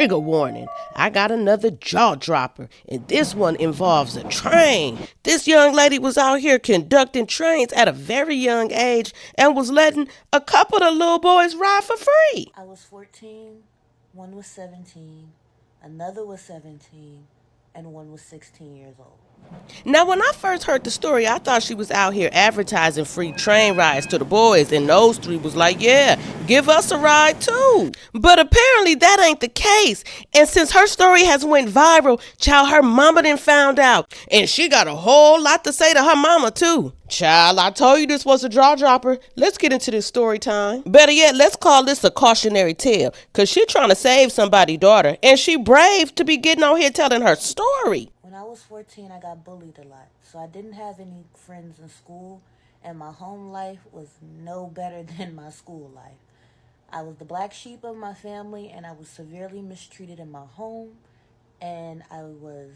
Trigger warning, I got another jaw dropper, and this one involves a train. This young lady was out here conducting trains at a very young age and was letting a couple of little boys ride for free. I was 14, one was 17, another was 17, and one was 16 years old. Now, when I first heard the story, I thought she was out here advertising free train rides to the boys, and those three was like, yeah, give us a ride too. But apparently that ain't the case. And since her story has went viral, child, her mama done found out. And she got a whole lot to say to her mama too. Child, I told you this was a jaw dropper. Let's get into this story time. Better yet, let's call this a cautionary tale, cause she trying to save somebody's daughter, and she brave to be getting on here telling her story. When I was 14, I got bullied a lot, so I didn't have any friends in school, and my home life was no better than my school life. I was the black sheep of my family, and I was severely mistreated in my home, and I was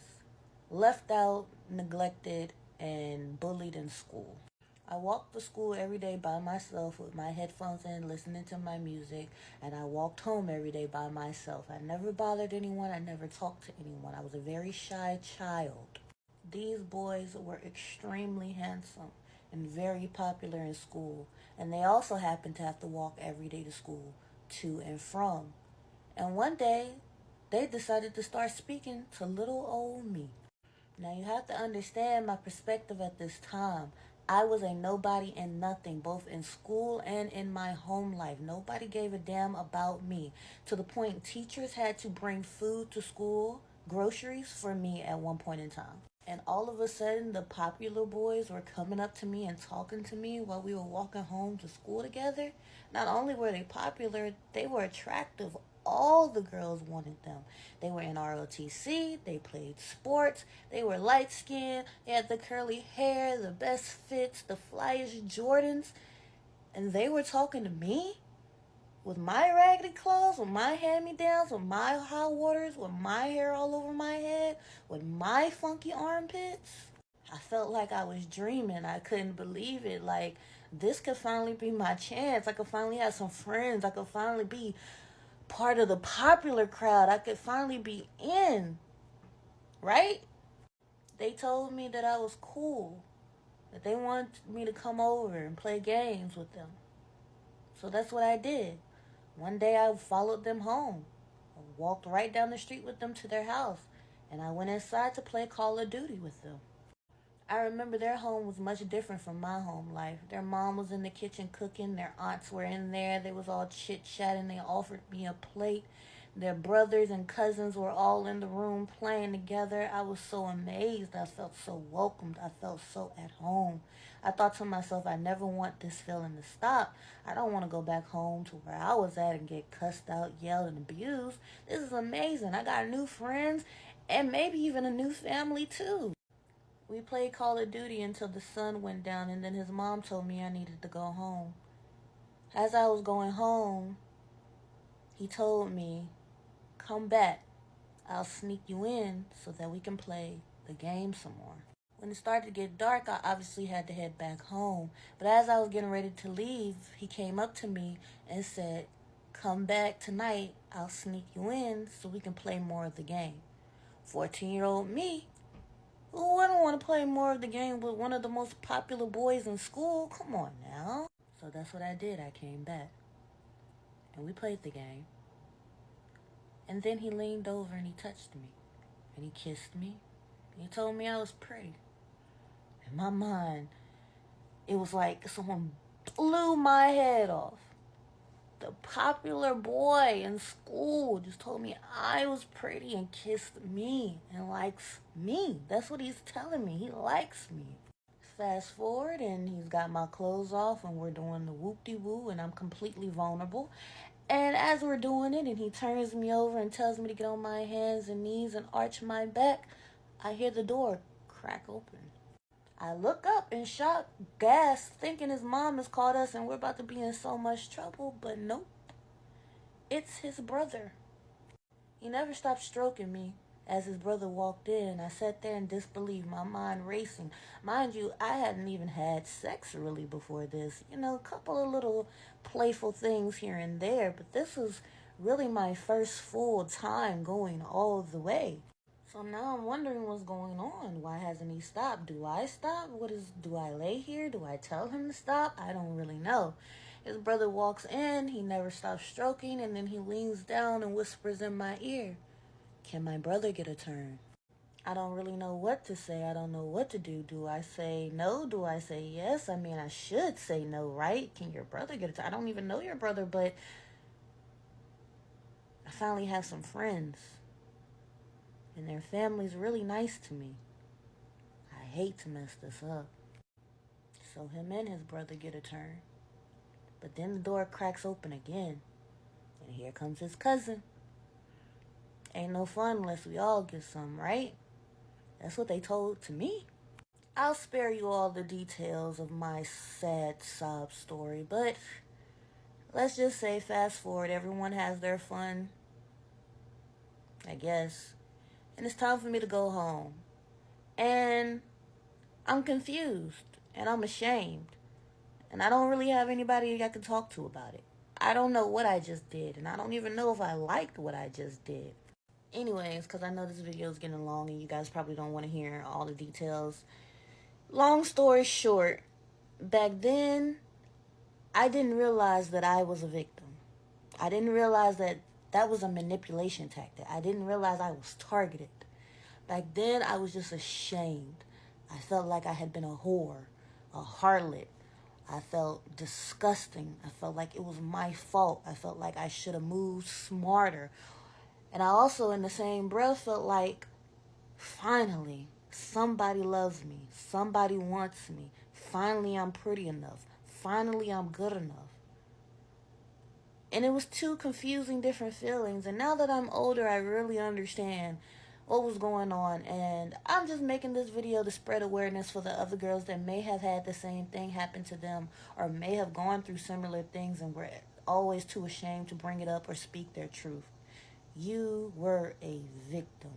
left out, neglected, and bullied in school. I walked to school every day by myself with my headphones in, listening to my music, and I walked home every day by myself. I never bothered anyone, I never talked to anyone. I was a very shy child. These boys were extremely handsome and very popular in school, and they also happened to have to walk every day to school, to and from. And one day, they decided to start speaking to little old me. Now you have to understand my perspective at this time. I was a nobody and nothing, both in school and in my home life. Nobody gave a damn about me. To the point teachers had to bring food to school, groceries for me at one point in time. And all of a sudden, the popular boys were coming up to me and talking to me while we were walking home to school together. Not only were they popular, they were attractive. All the girls wanted them. They were in ROTC, they played sports, they were light skinned, they had the curly hair, the best fits, the flyest Jordans, and they were talking to me with my raggedy clothes, with my hand-me-downs, with my hot waters, with my hair all over my head, with my funky armpits. I felt like I was dreaming. I couldn't believe it. Like, this could finally be my chance. I could finally have some friends. I could finally be part of the popular crowd. I could finally be in, right? They told me that I was cool, that they wanted me to come over and play games with them. So that's what I did. One day I followed them home. I walked right down the street with them to their house, and I went inside to play Call of Duty with them. I remember their home was much different from my home life. Their mom was in the kitchen cooking. Their aunts were in there. They was all chit-chatting. They offered me a plate. Their brothers and cousins were all in the room playing together. I was so amazed. I felt so welcomed. I felt so at home. I thought to myself, I never want this feeling to stop. I don't want to go back home to where I was at and get cussed out, yelled, and abused. This is amazing. I got new friends and maybe even a new family too. We played Call of Duty until the sun went down, and then his mom told me I needed to go home. As I was going home, he told me, come back. I'll sneak you in so that we can play the game some more. When it started to get dark, I obviously had to head back home. But as I was getting ready to leave, he came up to me and said, come back tonight. I'll sneak you in so we can play more of the game. 14-year-old me, who wouldn't want to play more of the game with one of the most popular boys in school? Come on now. So that's what I did. I came back. And we played the game. And then he leaned over and he touched me. And he kissed me. And he told me I was pretty. In my mind, it was like someone blew my head off. The popular boy in school just told me I was pretty and kissed me and likes me. That's what he's telling me. He likes me. Fast forward, and he's got my clothes off, and we're doing the whoop-de-woo, and I'm completely vulnerable. And as we're doing it, and he turns me over and tells me to get on my hands and knees and arch my back, I hear the door crack open. I look up in shock, gasp, thinking his mom has called us and we're about to be in so much trouble, but nope. It's his brother. He never stopped stroking me. As his brother walked in, I sat there in disbelief, my mind racing. Mind you, I hadn't even had sex really before this. You know, a couple of little playful things here and there, but this was really my first full time going all the way. So now I'm wondering what's going on. Why hasn't he stopped? Do I stop? Do I lay here? Do I tell him to stop? I don't really know. His brother walks in, he never stops stroking, and then he leans down and whispers in my ear, "Can my brother get a turn?" I don't really know what to say. I don't know what to do. Do I say no? Do I say yes? I mean, I should say no, right? Can your brother get a turn? I don't even know your brother, but I finally have some friends, and their family's really nice to me. I hate to mess this up. So him and his brother get a turn. But then the door cracks open again, and here comes his cousin. Ain't no fun unless we all get some, right? That's what they told to me. I'll spare you all the details of my sad sob story, but let's just say fast forward, everyone has their fun, I guess. And it's time for me to go home. And I'm confused, and I'm ashamed. And I don't really have anybody I can talk to about it. I don't know what I just did, and I don't even know if I liked what I just did. Anyways, because I know this video is getting long and you guys probably don't want to hear all the details. Long story short, back then, I didn't realize that I was a victim. I didn't realize that that was a manipulation tactic. I didn't realize I was targeted. Back then, I was just ashamed. I felt like I had been a whore, a harlot. I felt disgusting. I felt like it was my fault. I felt like I should have moved smarter. And I also, in the same breath, felt like, finally, somebody loves me. Somebody wants me. Finally, I'm pretty enough. Finally, I'm good enough. And it was two confusing different feelings. And now that I'm older, I really understand what was going on. And I'm just making this video to spread awareness for the other girls that may have had the same thing happen to them or may have gone through similar things and were always too ashamed to bring it up or speak their truth. You were a victim.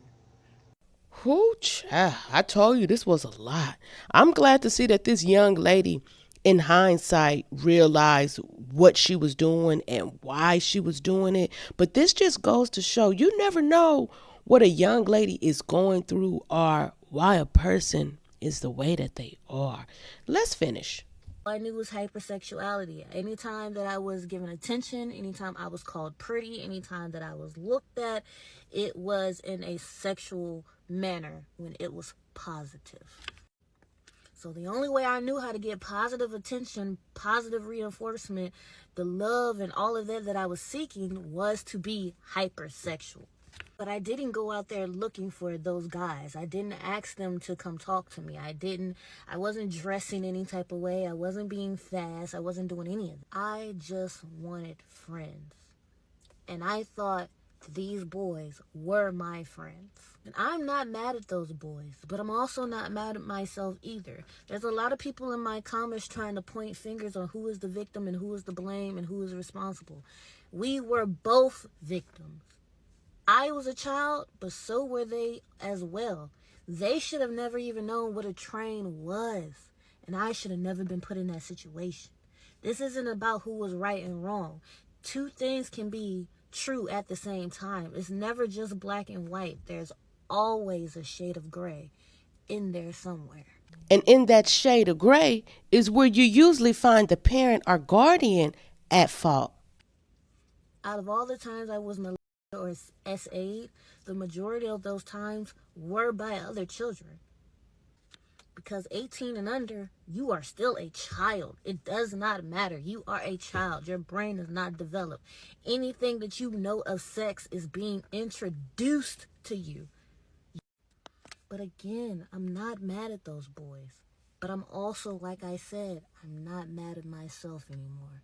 Whoo, child, I told you this was a lot. I'm glad to see that this young lady, in hindsight, realized what she was doing and why she was doing it. But this just goes to show you never know what a young lady is going through or why a person is the way that they are. Let's finish. All I knew was hypersexuality. Anytime that I was given attention, anytime I was called pretty, anytime that I was looked at, it was in a sexual manner when it was positive. So the only way I knew how to get positive attention, positive reinforcement, the love and all of that I was seeking was to be hypersexual. But I didn't go out there looking for those guys. I didn't ask them to come talk to me. I wasn't dressing any type of way. I wasn't being fast. I wasn't doing any of it. I just wanted friends. And I thought these boys were my friends. And I'm not mad at those boys, but I'm also not mad at myself either. There's a lot of people in my comments trying to point fingers on who is the victim and who is the blame and who is responsible. We were both victims. I was a child, but so were they as well. They should have never even known what a train was, and I should have never been put in that situation. This isn't about who was right and wrong. Two things can be true at the same time. It's never just black and white. There's always a shade of gray in there somewhere. And in that shade of gray is where you usually find the parent or guardian at fault. Out of all the times I was molested or SA'd, the majority of those times were by other children. Because 18 and under, you are still a child. It does not matter. You are a child. Your brain is not developed. Anything that you know of sex is being introduced to you. But again, I'm not mad at those boys. But I'm also, like I said, I'm not mad at myself anymore.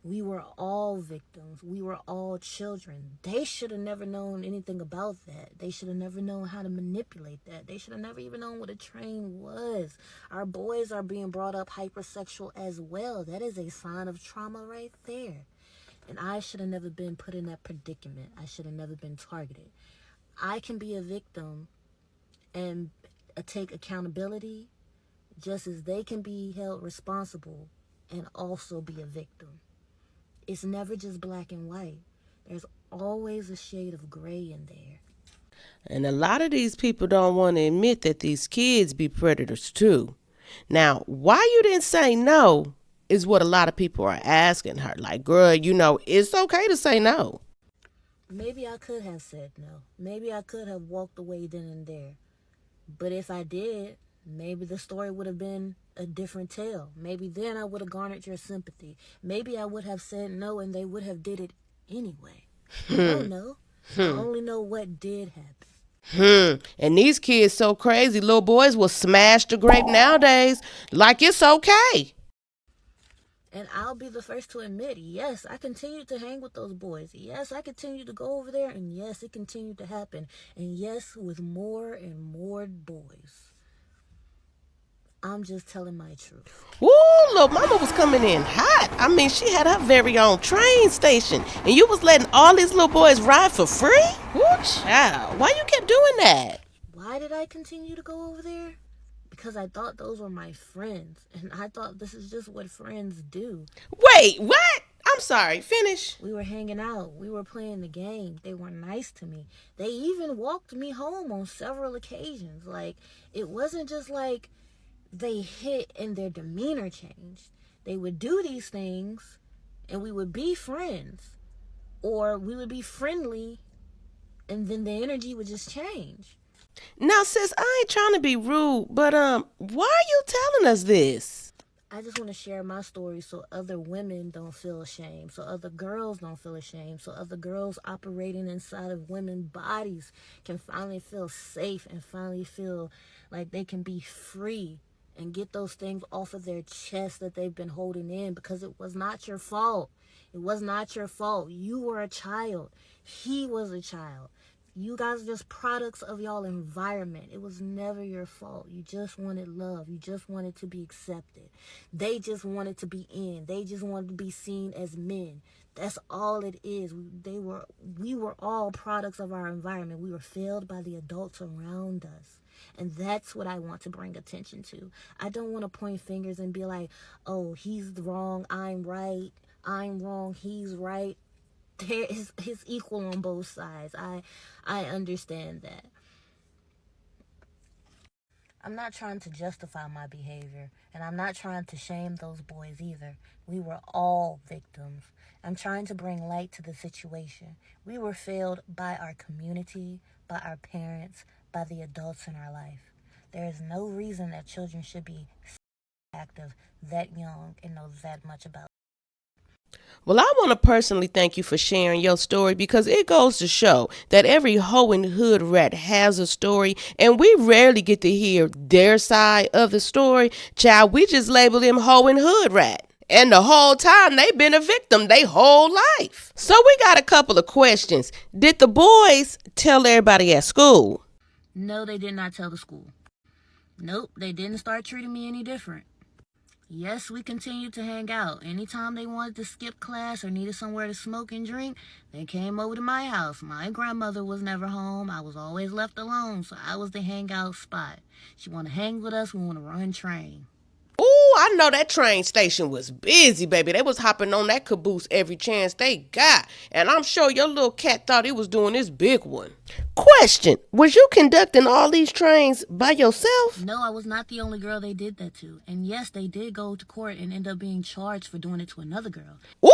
We were all victims. We were all children. They should have never known anything about that. They should have never known how to manipulate that. They should have never even known what a train was. Our boys are being brought up hypersexual as well. That is a sign of trauma right there. And I should have never been put in that predicament. I should have never been targeted. I can be a victim and take accountability just as they can be held responsible and also be a victim. It's never just black and white. There's always a shade of gray in there. And a lot of these people don't want to admit that these kids be predators too. Now, why you didn't say no is what a lot of people are asking her. Like, girl, it's okay to say no. Maybe I could have said no. Maybe I could have walked away then and there. But if I did, maybe the story would have been a different tale. Maybe then I would have garnered your sympathy. Maybe I would have said no and they would have did it anyway. I don't know. I only know what did happen. And these kids so crazy, little boys will smash the grape nowadays like it's okay. And I'll be the first to admit, yes, I continued to hang with those boys. Yes, I continued to go over there. And yes, it continued to happen. And yes, with more and more boys. I'm just telling my truth. Woo, little mama was coming in hot. I mean, she had her very own train station. And you was letting all these little boys ride for free? Woo, child. Why you kept doing that? Why did I continue to go over there? Because I thought those were my friends. And I thought this is just what friends do. Wait, what? I'm sorry, finish. We were hanging out. We were playing the game. They were nice to me. They even walked me home on several occasions. Like, it wasn't just like they hit and their demeanor changed. They would do these things and we would be friends. Or we would be friendly and then the energy would just change. Now, sis, I ain't trying to be rude, but why are you telling us this? I just want to share my story so other women don't feel ashamed, so other girls don't feel ashamed, so other girls operating inside of women's bodies can finally feel safe and finally feel like they can be free and get those things off of their chest that they've been holding in, because it was not your fault. It was not your fault. You were a child. He was a child. You guys are just products of y'all environment. It was never your fault. You just wanted love. You just wanted to be accepted. They just wanted to be in. They just wanted to be seen as men. That's all it is. We were all products of our environment. We were failed by the adults around us. And that's what I want to bring attention to. I don't want to point fingers and be like, oh, he's wrong, I'm right. I'm wrong, he's right. There is equal on both sides. I understand that. I'm not trying to justify my behavior, and I'm not trying to shame those boys either. We were all victims. I'm trying to bring light to the situation. We were failed by our community, by our parents, by the adults in our life. There is no reason that children should be active that young and know that much about. Well, I want to personally thank you for sharing your story, because it goes to show that every hoe and hood rat has a story, and we rarely get to hear their side of the story. Child, we just label them hoe and hood rat. And the whole time they been a victim their whole life. So we got a couple of questions. Did the boys tell everybody at school? No, they did not tell the school. Nope, they didn't start treating me any different. Yes, we continued to hang out. Anytime they wanted to skip class or needed somewhere to smoke and drink, they came over to my house. My grandmother was never home. I was always left alone, so I was the hangout spot. She want to hang with us. We want to run train. Ooh, I know that train station was busy, baby. They was hopping on that caboose every chance they got. And I'm sure your little cat thought he was doing this big one. Question, was you conducting all these trains by yourself? No, I was not the only girl they did that to. And yes, they did go to court and end up being charged for doing it to another girl. Ooh,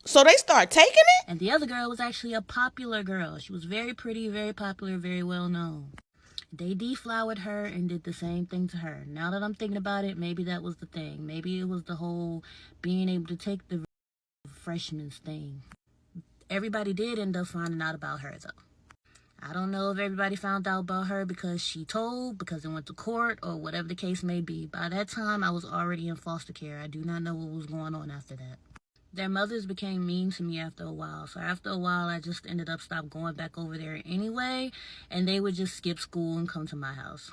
so they start taking it? And the other girl was actually a popular girl. She was very pretty, very popular, very well known. They deflowered her and did the same thing to her. Now that I'm thinking about it, maybe that was the thing. Maybe it was the whole being able to take the freshman's thing. Everybody did end up finding out about her, though. I don't know if everybody found out about her because she told, because it went to court, or whatever the case may be. By that time, I was already in foster care. I do not know what was going on after that. Their mothers became mean to me after a while. So after a while, I just ended up stopped going back over there anyway. And they would just skip school and come to my house.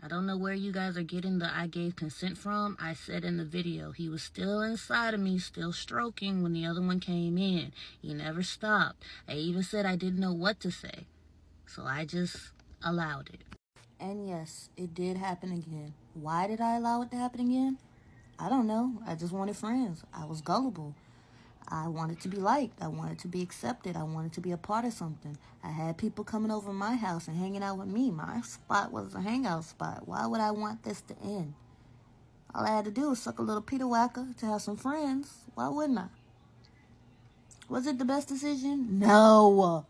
I don't know where you guys are getting the I gave consent from. I said in the video, he was still inside of me, still stroking when the other one came in. He never stopped. I even said I didn't know what to say. So I just allowed it. And yes, it did happen again. Why did I allow it to happen again? I don't know. I just wanted friends. I was gullible. I wanted to be liked. I wanted to be accepted. I wanted to be a part of something. I had people coming over my house and hanging out with me. My spot was a hangout spot. Why would I want this to end? All I had to do was suck a little Peter Whacker to have some friends. Why wouldn't I? Was it the best decision? No.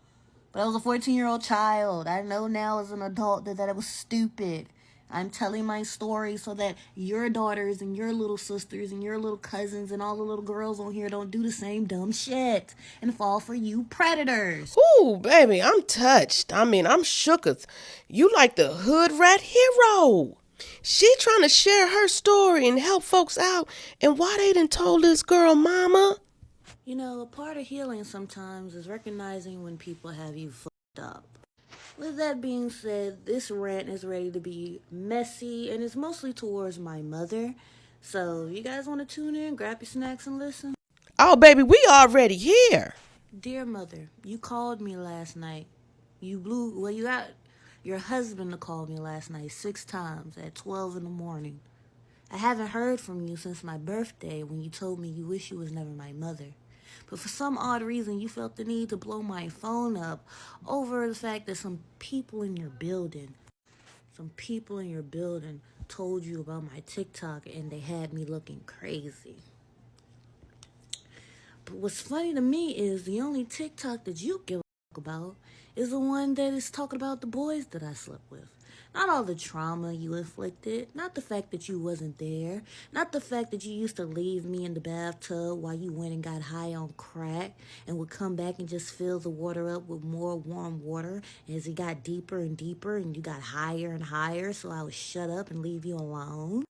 But I was a 14-year-old child. I know now as an adult that it was stupid. I'm telling my story so that your daughters and your little sisters and your little cousins and all the little girls on here don't do the same dumb shit and fall for you predators. Ooh, baby, I'm touched. I mean, I'm shooketh. You like the hood rat hero. She trying to share her story and help folks out. And why they done told this girl mama? You know, a part of healing sometimes is recognizing when people have you fucked up. With that being said, this rant is ready to be messy and it's mostly towards my mother. So, you guys want to tune in, grab your snacks and listen? Oh, baby, we already here. Dear mother, you called me last night. You got your husband to call me last night 6 times at 12 in the morning. I haven't heard from you since my birthday when you told me you wish you was never my mother. But for some odd reason, you felt the need to blow my phone up over the fact that some people in your building told you about my TikTok and they had me looking crazy. But what's funny to me is the only TikTok that you give a fuck about is the one that is talking about the boys that I slept with. Not all the trauma you inflicted, not the fact that you wasn't there, not the fact that you used to leave me in the bathtub while you went and got high on crack and would come back and just fill the water up with more warm water as it got deeper and deeper and you got higher and higher, so I would shut up and leave you alone.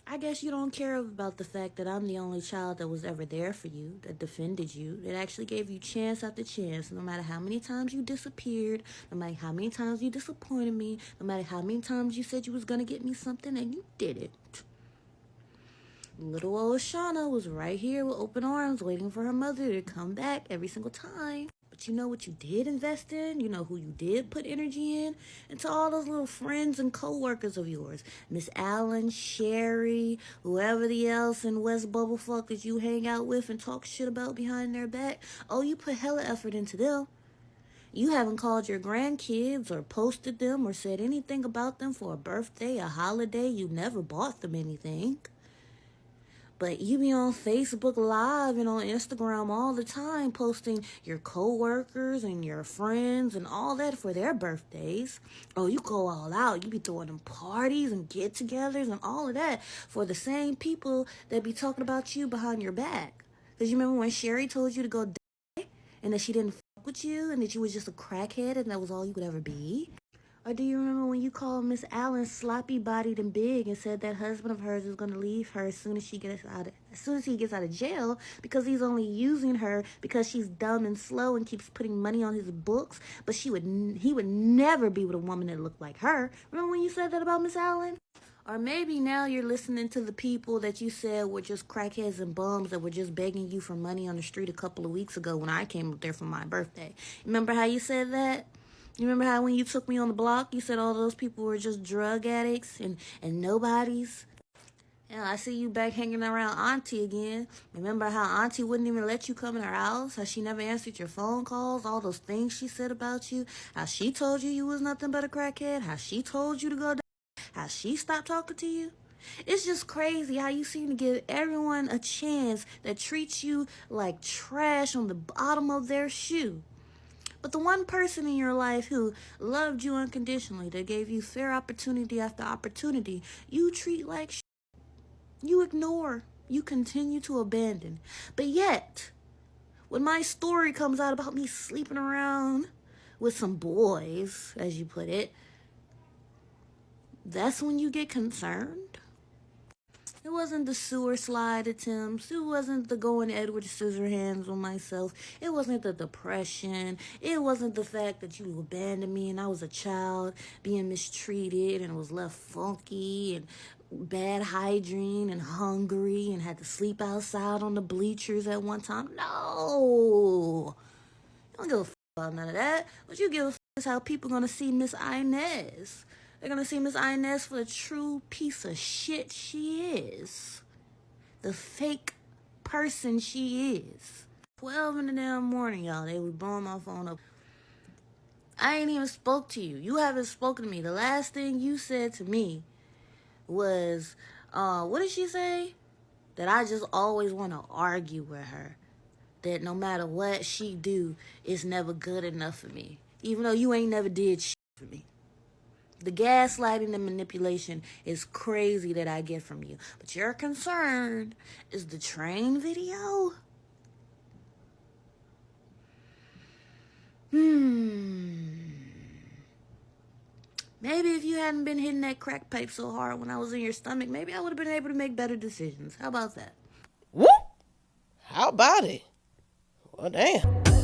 I guess you don't care about the fact that I'm the only child that was ever there for you, that defended you, that actually gave you chance after chance, no matter how many times you disappeared, no matter how many times you disappointed me, no matter how many times you said you was going to get me something and you didn't. Little old Shauna was right here with open arms waiting for her mother to come back every single time. But you know what you did invest in? You know who you did put energy in? And to all those little friends and co-workers of yours. Miss Allen, Sherry, whoever the else in West Bubblefuck that you hang out with and talk shit about behind their back. Oh, you put hella effort into them. You haven't called your grandkids or posted them or said anything about them for a birthday, a holiday. You never bought them anything. But you be on Facebook Live and on Instagram all the time posting your coworkers and your friends and all that for their birthdays. Oh, you go all out. You be throwing them parties and get-togethers and all of that for the same people that be talking about you behind your back. Because you remember when Sherry told you to go die and that she didn't fuck with you and that you was just a crackhead and that was all you could ever be? Or do you remember when you called Miss Allen sloppy-bodied and big and said that husband of hers is going to leave her as soon as he gets out of jail because he's only using her because she's dumb and slow and keeps putting money on his books, but he would never be with a woman that looked like her. Remember when you said that about Miss Allen? Or maybe now you're listening to the people that you said were just crackheads and bums that were just begging you for money on the street a couple of weeks ago when I came up there for my birthday. Remember how you said that? You remember how when you took me on the block, you said all those people were just drug addicts and nobodies? Yeah, I see you back hanging around Auntie again. Remember how Auntie wouldn't even let you come in her house? How she never answered your phone calls? All those things she said about you? How she told you was nothing but a crackhead? How she told you to go down? How she stopped talking to you? It's just crazy how you seem to give everyone a chance that treats you like trash on the bottom of their shoe. But the one person in your life who loved you unconditionally, that gave you fair opportunity after opportunity, you treat like shit. You ignore. You continue to abandon. But yet, when my story comes out about me sleeping around with some boys, as you put it, that's when you get concerned. It wasn't the sewer slide attempts. It wasn't the going Edward Scissorhands on myself. It wasn't the depression. It wasn't the fact that you abandoned me and I was a child being mistreated and was left funky and bad hygiene and hungry and had to sleep outside on the bleachers at one time. No. I don't give a f*** about none of that. What you give a f*** is how people gonna see Miss Inez. They're going to see Miss Inez for the true piece of shit she is. The fake person she is. 12 in the damn morning, y'all. They was blowing my phone up. I ain't even spoke to you. You haven't spoken to me. The last thing you said to me was, what did she say? That I just always want to argue with her. That no matter what she do, it's never good enough for me. Even though you ain't never did shit for me. The gaslighting and manipulation is crazy that I get from you. But your concern is the train video? Maybe if you hadn't been hitting that crack pipe so hard when I was in your stomach, maybe I would have been able to make better decisions. How about that? Whoop! How about it? Well, damn.